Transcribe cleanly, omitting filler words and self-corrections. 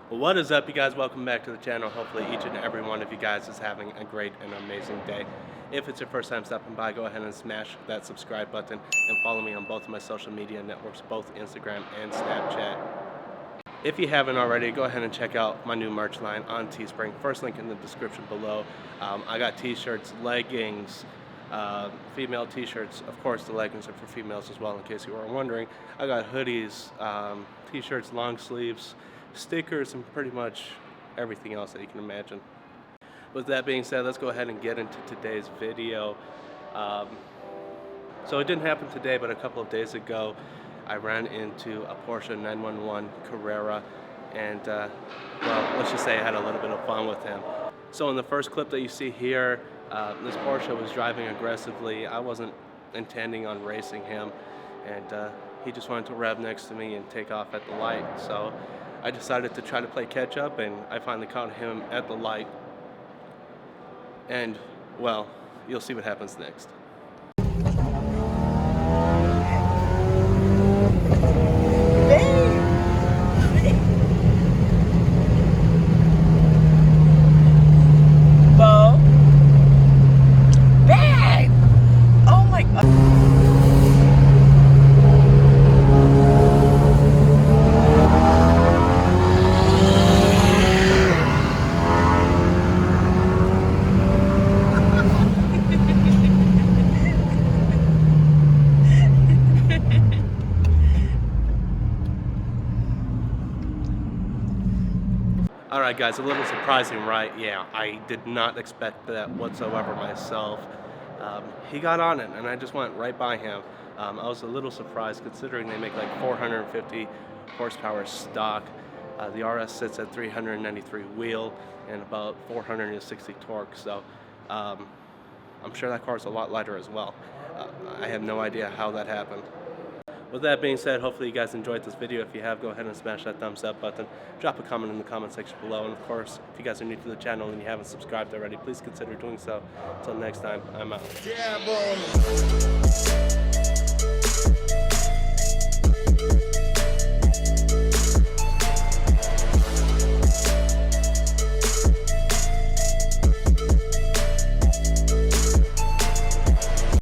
What is up, you guys? Welcome back to the channel. Hopefully each and every one of you guys is having a great and amazing day. If it's your first time stopping by, go ahead and smash that subscribe button and follow me on both of my social media networks, both Instagram and Snapchat. If you haven't already, go ahead and check out my new merch line on Teespring. First link in the description below. I got t-shirts, leggings, female t-shirts. Of course, the leggings are for females as well, in case you were wondering. I got hoodies, t-shirts, long sleeves, stickers, and pretty much everything else that you can imagine. With that being said, let's go ahead and get into today's video. So it didn't happen today, but a couple of days ago I ran into a Porsche 911 Carrera, and well, let's just say I had a little bit of fun with him. So in the first clip that you see here, this Porsche was driving aggressively. I wasn't intending on racing him, and he just wanted to rev next to me and take off at the light. So I decided to try to play catch up, and I finally caught him at the light. And well, you'll see what happens next. Alright guys, a little surprising, right? Yeah, I did not expect that whatsoever myself. He got on it and I just went right by him. I was a little surprised considering they make like 450 horsepower stock. The RS sits at 393 wheel and about 460 torque, so I'm sure that car is a lot lighter as well. I have no idea how that happened. With that being said, hopefully you guys enjoyed this video. If you have, go ahead and smash that thumbs up button. Drop a comment in the comment section below. And of course, if you guys are new to the channel and you haven't subscribed already, please consider doing so. Until next time, I'm out. Yeah, boy.